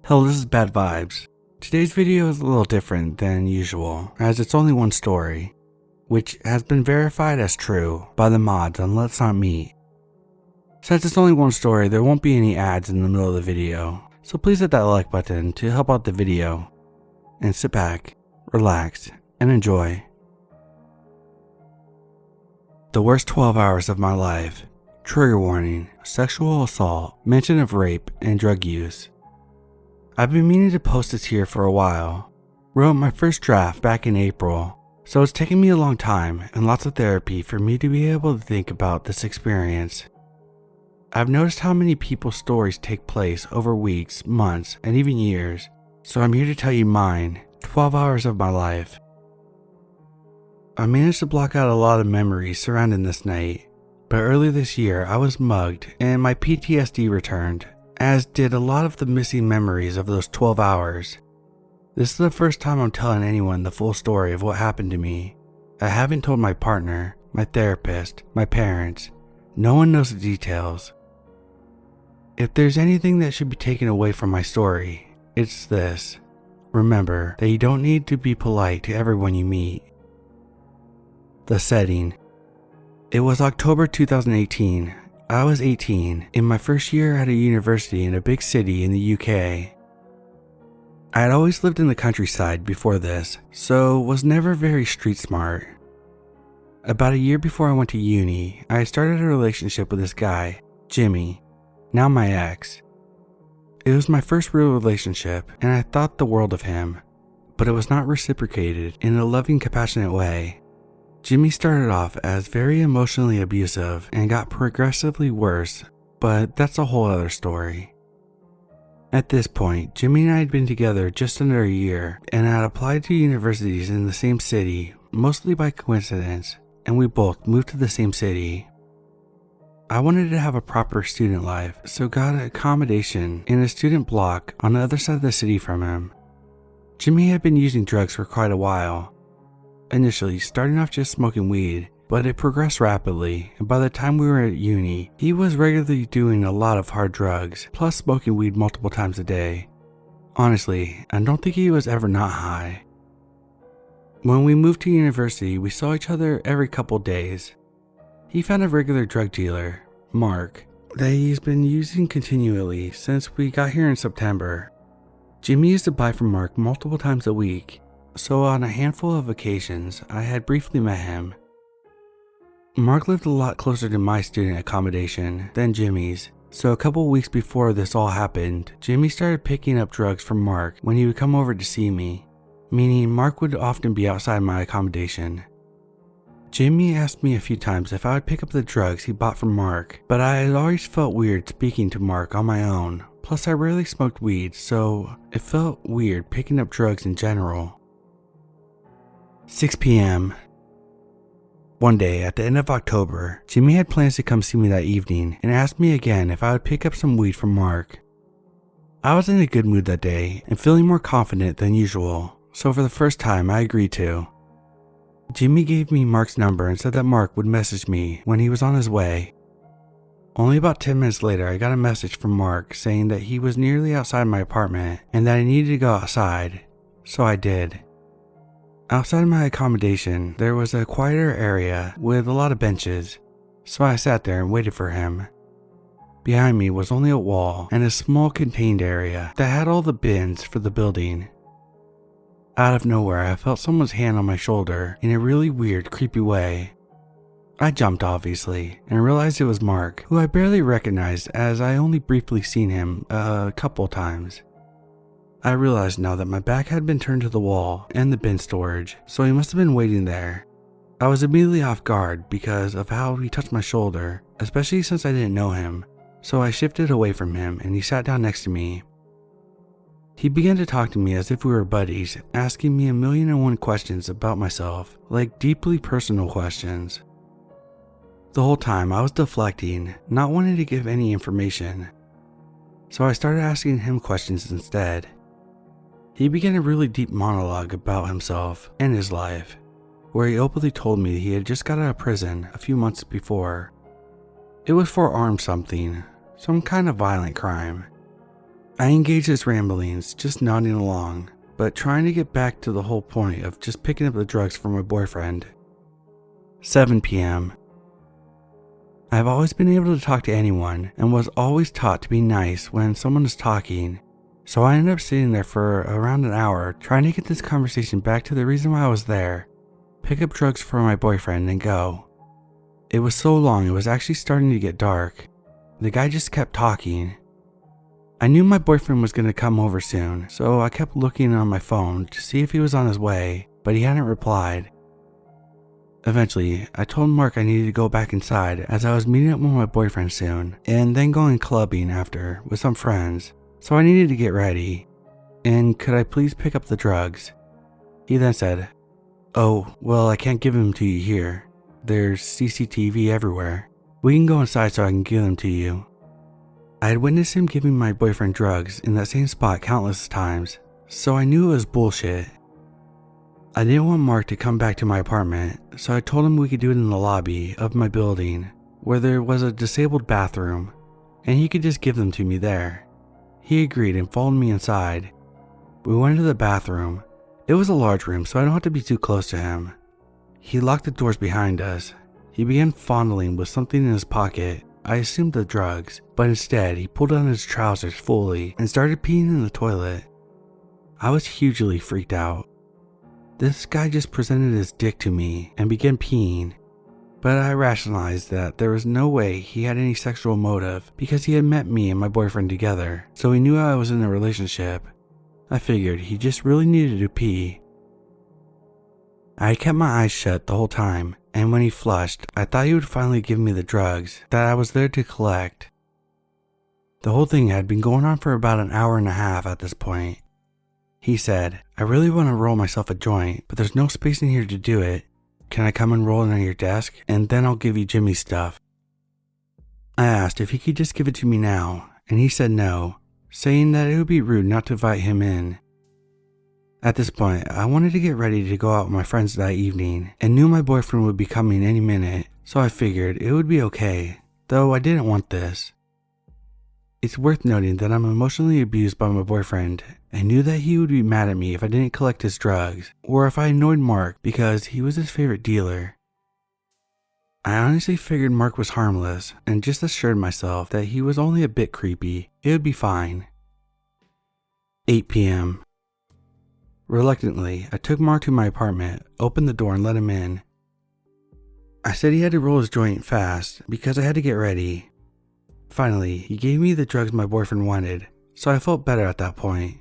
Hello, this is Bad Vibes. Today's video is a little different than usual, as it's only one story, which has been verified as true by the mods on Let's Not Meet. Since it's only one story, there won't be any ads in the middle of the video, so please hit that like button to help out the video, and sit back, relax, and enjoy. The worst 12 hours of my life. Trigger warning, sexual assault, mention of rape, and drug use. I've been meaning to post this here for a while. Wrote my first draft back in April, so it's taken me a long time and lots of therapy for me to be able to think about this experience. I've noticed how many people's stories take place over weeks, months, and even years, so I'm here to tell you mine, 12 hours of my life. I managed to block out a lot of memories surrounding this night, but early this year I was mugged and my PTSD returned, as did a lot of the missing memories of those 12 hours. This is the first time I'm telling anyone the full story of what happened to me. I haven't told my partner, my therapist, my parents. No one knows the details. If there's anything that should be taken away from my story, it's this. Remember that you don't need to be polite to everyone you meet. The setting. It was October 2018. I was 18, in my first year at a university in a big city in the UK. I had always lived in the countryside before this, so was never very street smart. About a year before I went to uni, I started a relationship with this guy, Jimmy, now my ex. It was my first real relationship, and I thought the world of him, but it was not reciprocated in a loving, compassionate way. Jimmy started off as very emotionally abusive and got progressively worse, but that's a whole other story. At this point, Jimmy and I had been together just under a year and had applied to universities in the same city, mostly by coincidence, and we both moved to the same city. I wanted to have a proper student life, so got an accommodation in a student block on the other side of the city from him. Jimmy had been using drugs for quite a while. Initially starting off just smoking weed, but it progressed rapidly, and by the time we were at uni, he was regularly doing a lot of hard drugs, plus smoking weed multiple times a day. Honestly, I don't think he was ever not high. When we moved to university, we saw each other every couple days. He found a regular drug dealer, Mark, that he's been using continually since we got here in September. Jimmy used to buy from Mark multiple times a week, so on a handful of occasions, I had briefly met him. Mark lived a lot closer to my student accommodation than Jimmy's, so a couple weeks before this all happened, Jimmy started picking up drugs from Mark when he would come over to see me, meaning Mark would often be outside my accommodation. Jimmy asked me a few times if I would pick up the drugs he bought from Mark, but I had always felt weird speaking to Mark on my own, plus I rarely smoked weed, so it felt weird picking up drugs in general. 6 p.m. One day, at the end of October, Jimmy had plans to come see me that evening and asked me again if I would pick up some weed from Mark. I was in a good mood that day and feeling more confident than usual, so for the first time I agreed to. Jimmy gave me Mark's number and said that Mark would message me when he was on his way. Only about 10 minutes later, I got a message from Mark saying that he was nearly outside my apartment and that I needed to go outside, so I did. Outside my accommodation, there was a quieter area with a lot of benches, so I sat there and waited for him. Behind me was only a wall and a small contained area that had all the bins for the building. Out of nowhere, I felt someone's hand on my shoulder in a really weird, creepy way. I jumped obviously, and realized it was Mark, who I barely recognized as I only briefly seen him a couple times. I realized now that my back had been turned to the wall and the bin storage, so he must have been waiting there. I was immediately off guard because of how he touched my shoulder, especially since I didn't know him, so I shifted away from him and he sat down next to me. He began to talk to me as if we were buddies, asking me 1,000,001 questions about myself, like deeply personal questions. The whole time I was deflecting, not wanting to give any information, so I started asking him questions instead. He began a really deep monologue about himself and his life, where he openly told me he had just got out of prison a few months before. It was for armed something, some kind of violent crime. I engaged his ramblings, just nodding along, but trying to get back to the whole point of just picking up the drugs for my boyfriend. 7 p.m. I've always been able to talk to anyone and was always taught to be nice when someone is talking, so I ended up sitting there for around an hour trying to get this conversation back to the reason why I was there, pick up drugs for my boyfriend and go. It was so long it was actually starting to get dark. The guy just kept talking. I knew my boyfriend was going to come over soon, so I kept looking on my phone to see if he was on his way, but he hadn't replied. Eventually, I told Mark I needed to go back inside as I was meeting up with my boyfriend soon, and then going clubbing after with some friends, so I needed to get ready. And could I please pick up the drugs? He then said, "Oh, well, I can't give them to you here. There's CCTV everywhere. We can go inside so I can give them to you." I had witnessed him giving my boyfriend drugs in that same spot countless times, so I knew it was bullshit. I didn't want Mark to come back to my apartment, so I told him we could do it in the lobby of my building, where there was a disabled bathroom, and he could just give them to me there. He agreed and followed me inside. We went into the bathroom. It was a large room, so I don't have to be too close to him. He locked the doors behind us. He began fondling with something in his pocket. I assumed the drugs, but instead he pulled down his trousers fully and started peeing in the toilet. I was hugely freaked out. This guy just presented his dick to me and began peeing, but I rationalized that there was no way he had any sexual motive because he had met me and my boyfriend together, so he knew I was in a relationship. I figured he just really needed to pee. I had kept my eyes shut the whole time, and when he flushed, I thought he would finally give me the drugs that I was there to collect. The whole thing had been going on for about an hour and a half at this point. He said, "I really want to roll myself a joint, but there's no space in here to do it. Can I come and roll it on your desk, and then I'll give you Jimmy's stuff?" I asked if he could just give it to me now, and he said no, saying that it would be rude not to invite him in. At this point, I wanted to get ready to go out with my friends that evening, and knew my boyfriend would be coming any minute, so I figured it would be okay, though I didn't want this. It's worth noting that I'm emotionally abused by my boyfriend. I knew that he would be mad at me if I didn't collect his drugs, or if I annoyed Mark because he was his favorite dealer. I honestly figured Mark was harmless, and just assured myself that he was only a bit creepy. It would be fine. 8 p.m. Reluctantly, I took Mark to my apartment, opened the door, and let him in. I said he had to roll his joint fast because I had to get ready. Finally, he gave me the drugs my boyfriend wanted, so I felt better at that point.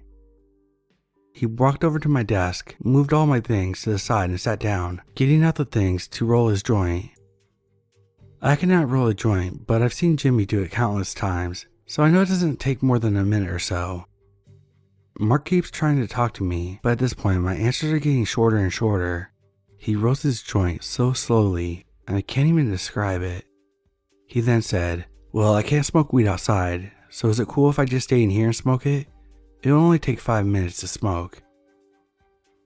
He walked over to my desk, moved all my things to the side and sat down, getting out the things to roll his joint. I cannot roll a joint, but I've seen Jimmy do it countless times, so I know it doesn't take more than a minute or so. Mark keeps trying to talk to me, but at this point my answers are getting shorter and shorter. He rolls his joint so slowly, and I can't even describe it. He then said, "Well, I can't smoke weed outside, so is it cool if I just stay in here and smoke it? It'll only take 5 minutes to smoke."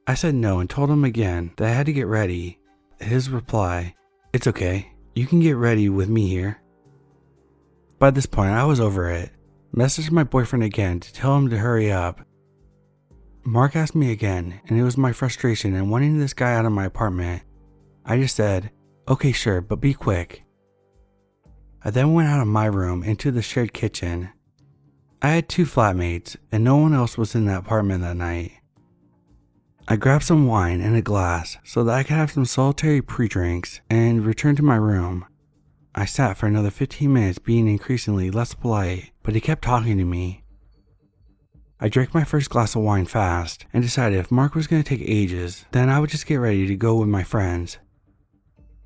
I said no and told him again that I had to get ready. His reply, "It's okay, you can get ready with me here." By this point I was over it. Messaged my boyfriend again to tell him to hurry up. Mark asked me again, and it was my frustration and wanting this guy out of my apartment. I just said, "Okay, sure, but be quick." I then went out of my room into the shared kitchen. I had 2 flatmates, and no one else was in that apartment that night. I grabbed some wine and a glass so that I could have some solitary pre-drinks and returned to my room. I sat for another 15 minutes being increasingly less polite, but he kept talking to me. I drank my first glass of wine fast and decided if Mark was going to take ages, then I would just get ready to go with my friends.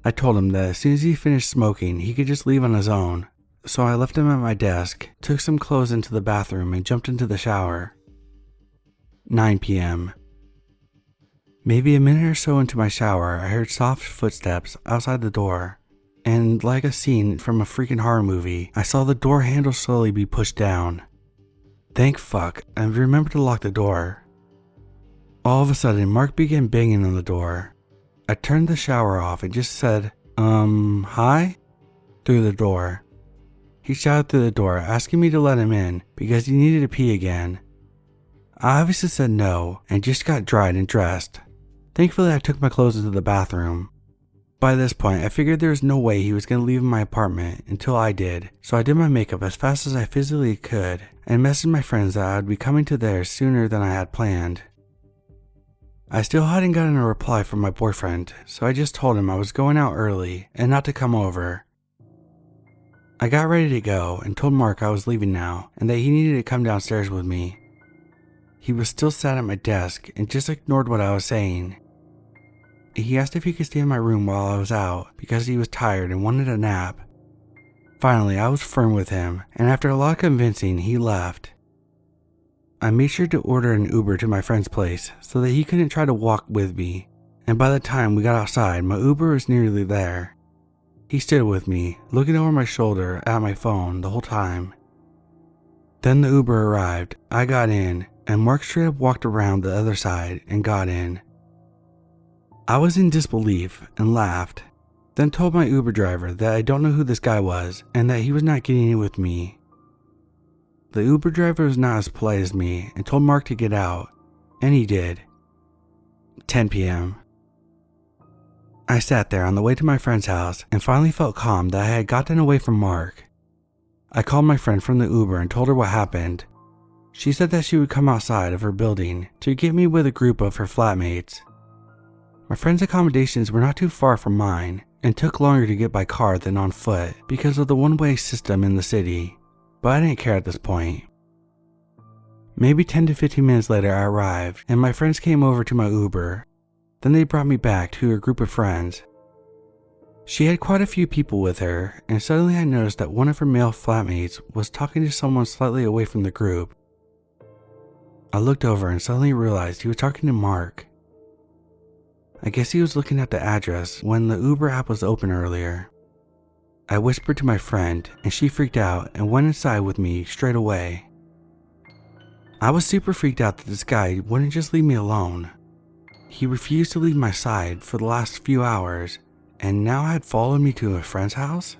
I told him that as soon as he finished smoking, he could just leave on his own. So I left him at my desk, took some clothes into the bathroom, and jumped into the shower. 9 p.m. Maybe a minute or so into my shower, I heard soft footsteps outside the door. And like a scene from a freaking horror movie, I saw the door handle slowly be pushed down. Thank fuck, I remembered to lock the door. All of a sudden, Mark began banging on the door. I turned the shower off and just said, hi? Through the door. He shouted through the door, asking me to let him in because he needed to pee again. I obviously said no and just got dried and dressed. Thankfully, I took my clothes into the bathroom. By this point, I figured there was no way he was going to leave my apartment until I did, so I did my makeup as fast as I physically could and messaged my friends that I would be coming to theirs sooner than I had planned. I still hadn't gotten a reply from my boyfriend, so I just told him I was going out early and not to come over. I got ready to go and told Mark I was leaving now and that he needed to come downstairs with me. He was still sat at my desk and just ignored what I was saying. He asked if he could stay in my room while I was out because he was tired and wanted a nap. Finally, I was firm with him, and after a lot of convincing, he left. I made sure to order an Uber to my friend's place so that he couldn't try to walk with me, and by the time we got outside, my Uber was nearly there. He stood with me, looking over my shoulder at my phone the whole time. Then the Uber arrived, I got in, and Mark straight up walked around the other side and got in. I was in disbelief and laughed, then told my Uber driver that I don't know who this guy was and that he was not getting in with me. The Uber driver was not as polite as me and told Mark to get out, and he did. 10 p.m. I sat there on the way to my friend's house and finally felt calm that I had gotten away from Mark. I called my friend from the Uber and told her what happened. She said that she would come outside of her building to get me with a group of her flatmates. My friend's accommodations were not too far from mine and took longer to get by car than on foot because of the one-way system in the city, but I didn't care at this point. Maybe 10 to 15 minutes later I arrived and my friends came over to my Uber. Then they brought me back to her group of friends. She had quite a few people with her, and suddenly I noticed that one of her male flatmates was talking to someone slightly away from the group. I looked over and suddenly realized he was talking to Mark. I guess he was looking at the address when the Uber app was open earlier. I whispered to my friend and she freaked out and went inside with me straight away. I was super freaked out that this guy wouldn't just leave me alone. He refused to leave my side for the last few hours and now had followed me to a friend's house?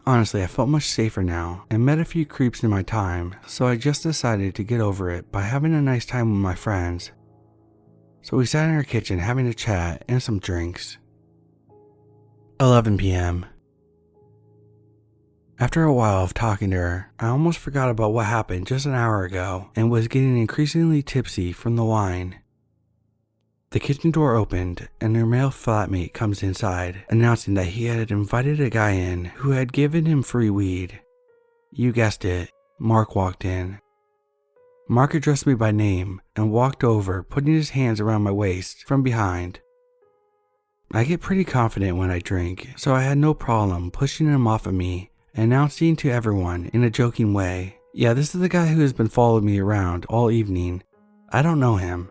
Honestly, I felt much safer now and met a few creeps in my time, so I just decided to get over it by having a nice time with my friends. So we sat in our kitchen having a chat and some drinks. 11 p.m. After a while of talking to her, I almost forgot about what happened just an hour ago and was getting increasingly tipsy from the wine. The kitchen door opened and her male flatmate comes inside, announcing that he had invited a guy in who had given him free weed. You guessed it, Mark walked in. Mark addressed me by name and walked over, putting his hands around my waist from behind. I get pretty confident when I drink, so I had no problem pushing him off of me, announcing to everyone in a joking way, "Yeah, this is the guy who has been following me around all evening. I don't know him."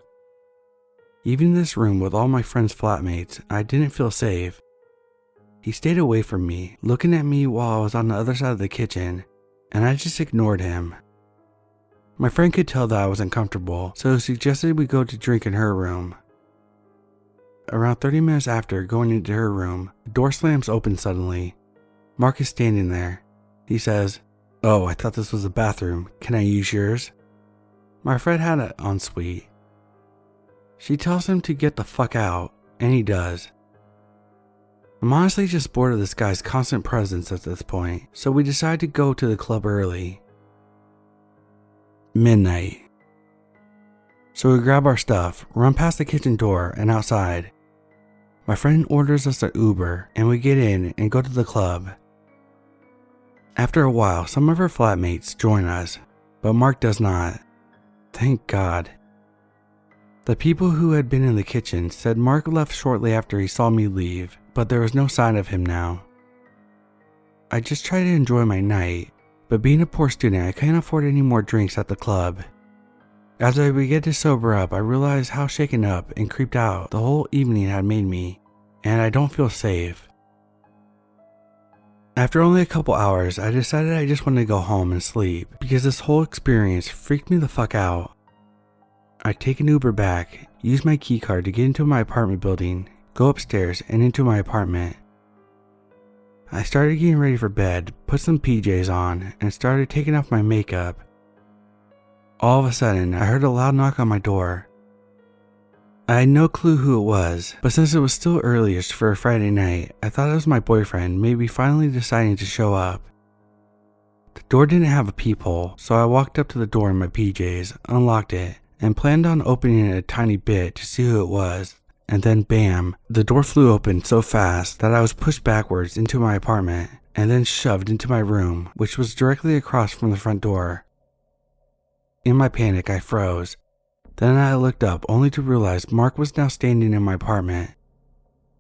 Even in this room with all my friends' flatmates, I didn't feel safe. He stayed away from me, looking at me while I was on the other side of the kitchen, and I just ignored him. My friend could tell that I was uncomfortable, so suggested we go to drink in her room. Around 30 minutes after going into her room, the door slams open suddenly. Mark is standing there. He says, "Oh, I thought this was a bathroom. Can I use yours?" My friend had it en suite. She tells him to get the fuck out, and he does. I'm honestly just bored of this guy's constant presence at this point, so we decide to go to the club early. Midnight. So we grab our stuff, run past the kitchen door and outside. My friend orders us an Uber and we get in and go to the club. After a while, some of her flatmates join us, but Mark does not. Thank God. The people who had been in the kitchen said Mark left shortly after he saw me leave, but there was no sign of him now. I just tried to enjoy my night, but being a poor student, I couldn't afford any more drinks at the club. As I began to sober up, I realized how shaken up and creeped out the whole evening had made me, and I don't feel safe. After only a couple hours, I decided I just wanted to go home and sleep because this whole experience freaked me the fuck out. I take an Uber back, use my key card to get into my apartment building, go upstairs and into my apartment. I started getting ready for bed, put some PJs on, and started taking off my makeup. All of a sudden, I heard a loud knock on my door. I had no clue who it was, but since it was still early-ish for a Friday night, I thought it was my boyfriend maybe finally deciding to show up. The door didn't have a peephole, so I walked up to the door in my PJs, unlocked it, and planned on opening it a tiny bit to see who it was, and then bam, the door flew open so fast that I was pushed backwards into my apartment, and then shoved into my room, which was directly across from the front door. In my panic, I froze. Then I looked up only to realize Mark was now standing in my apartment.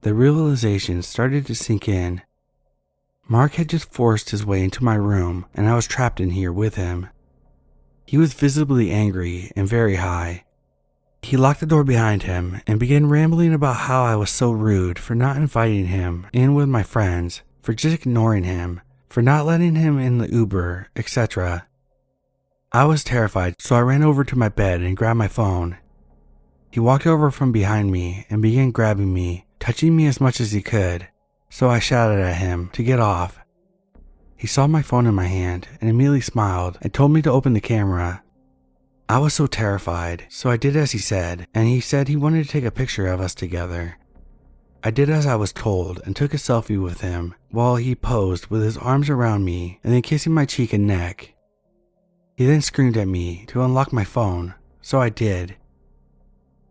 The realization started to sink in. Mark had just forced his way into my room, and I was trapped in here with him. He was visibly angry and very high. He locked the door behind him and began rambling about how I was so rude for not inviting him in with my friends, for just ignoring him, for not letting him in the Uber, etc. I was terrified, so I ran over to my bed and grabbed my phone. He walked over from behind me and began grabbing me, touching me as much as he could, so I shouted at him to get off. He saw my phone in my hand and immediately smiled and told me to open the camera. I was so terrified, so I did as he said, and he said he wanted to take a picture of us together. I did as I was told and took a selfie with him while he posed with his arms around me and then kissing my cheek and neck. He then screamed at me to unlock my phone, so I did.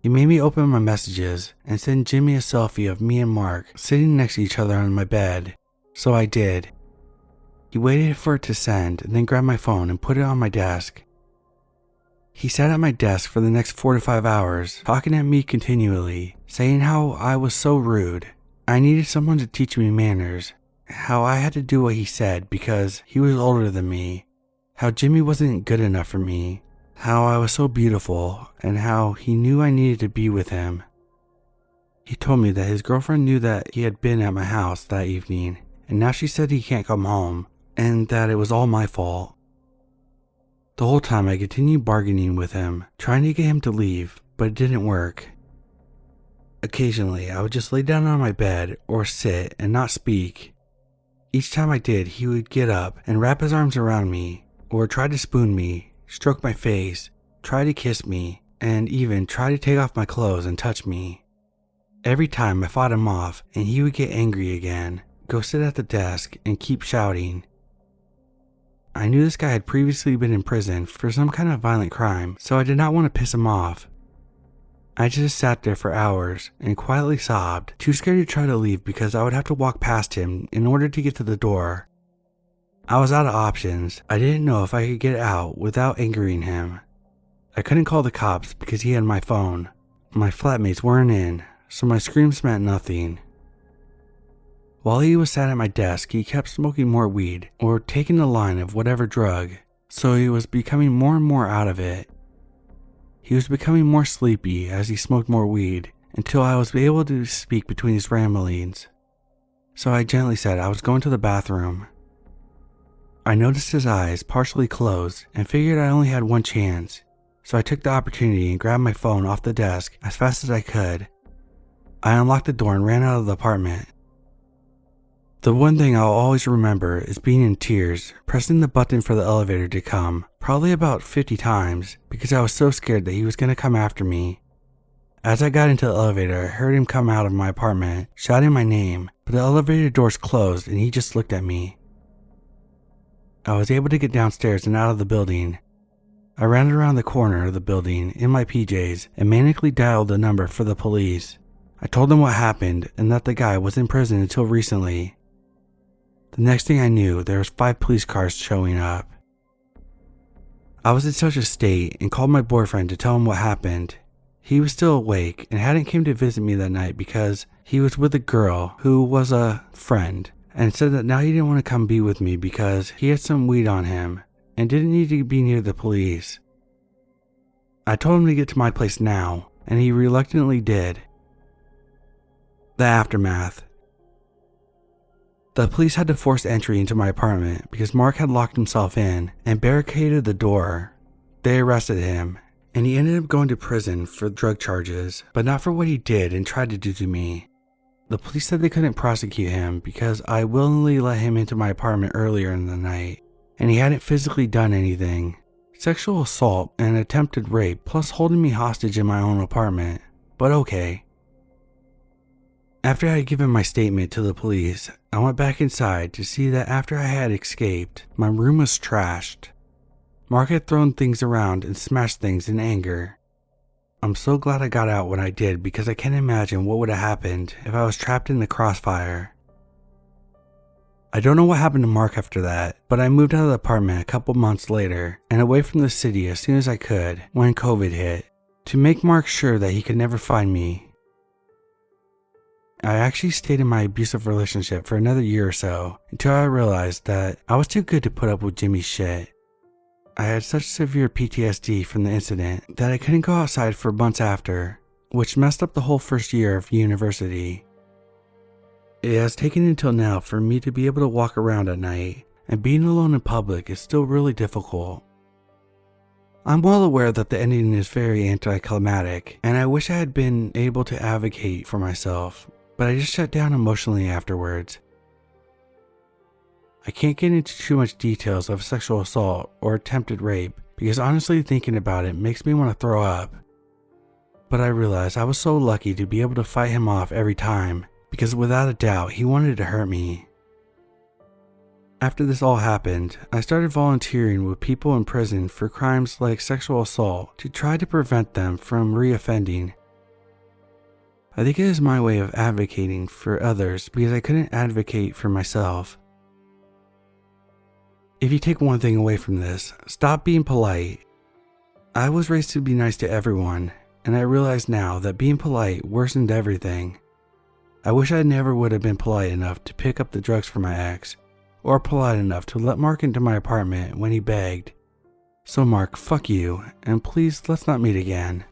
He made me open my messages and send Jimmy a selfie of me and Mark sitting next to each other on my bed, so I did. He waited for it to send and then grabbed my phone and put it on my desk. He sat at my desk for the next 4 to 5 hours, talking at me continually, saying how I was so rude. I needed someone to teach me manners, how I had to do what he said because he was older than me, how Jimmy wasn't good enough for me, how I was so beautiful, and how he knew I needed to be with him. He told me that his girlfriend knew that he had been at my house that evening, and now she said he can't come home, and that it was all my fault. The whole time I continued bargaining with him, trying to get him to leave, but it didn't work. Occasionally, I would just lay down on my bed or sit and not speak. Each time I did, he would get up and wrap his arms around me, or try to spoon me, stroke my face, try to kiss me, and even try to take off my clothes and touch me. Every time I fought him off and he would get angry again, go sit at the desk and keep shouting. I knew this guy had previously been in prison for some kind of violent crime, so I did not want to piss him off. I just sat there for hours and quietly sobbed, too scared to try to leave because I would have to walk past him in order to get to the door. I was out of options. I didn't know if I could get out without angering him. I couldn't call the cops because he had my phone. My flatmates weren't in, so my screams meant nothing. While he was sat at my desk, he kept smoking more weed or taking a line of whatever drug, so he was becoming more and more out of it. He was becoming more sleepy as he smoked more weed until I was able to speak between his ramblings. So I gently said I was going to the bathroom. I noticed his eyes partially closed and figured I only had one chance, so I took the opportunity and grabbed my phone off the desk as fast as I could. I unlocked the door and ran out of the apartment. The one thing I'll always remember is being in tears, pressing the button for the elevator to come, probably about 50 times, because I was so scared that he was going to come after me. As I got into the elevator, I heard him come out of my apartment, shouting my name, but the elevator doors closed and he just looked at me. I was able to get downstairs and out of the building. I ran around the corner of the building in my PJs and manically dialed the number for the police. I told them what happened and that the guy was in prison until recently. The next thing I knew, there was 5 police cars showing up. I was in such a state and called my boyfriend to tell him what happened. He was still awake and hadn't came to visit me that night because he was with a girl who was a friend and said that now he didn't want to come be with me because he had some weed on him and didn't need to be near the police. I told him to get to my place now, and he reluctantly did. The aftermath. The police had to force entry into my apartment because Mark had locked himself in and barricaded the door. They arrested him, and he ended up going to prison for drug charges, but not for what he did and tried to do to me. The police said they couldn't prosecute him because I willingly let him into my apartment earlier in the night, and he hadn't physically done anything. Sexual assault and attempted rape plus holding me hostage in my own apartment, but okay. After I had given my statement to the police, I went back inside to see that after I had escaped, my room was trashed. Mark had thrown things around and smashed things in anger. I'm so glad I got out when I did because I can't imagine what would have happened if I was trapped in the crossfire. I don't know what happened to Mark after that, but I moved out of the apartment a couple months later and away from the city as soon as I could when COVID hit, to make Mark sure that he could never find me. I actually stayed in my abusive relationship for another year or so until I realized that I was too good to put up with Jimmy's shit. I had such severe PTSD from the incident that I couldn't go outside for months after, which messed up the whole first year of university. It has taken until now for me to be able to walk around at night, and being alone in public is still really difficult. I'm well aware that the ending is very anticlimactic, and I wish I had been able to advocate for myself, but I just shut down emotionally afterwards. I can't get into too much details of sexual assault or attempted rape because honestly thinking about it makes me want to throw up. But I realized I was so lucky to be able to fight him off every time because without a doubt he wanted to hurt me. After this all happened, I started volunteering with people in prison for crimes like sexual assault to try to prevent them from reoffending. I think it is my way of advocating for others because I couldn't advocate for myself. If you take one thing away from this, stop being polite. I was raised to be nice to everyone, and I realize now that being polite worsened everything. I wish I never would have been polite enough to pick up the drugs for my ex, or polite enough to let Mark into my apartment when he begged. So Mark, fuck you, and please let's not meet again.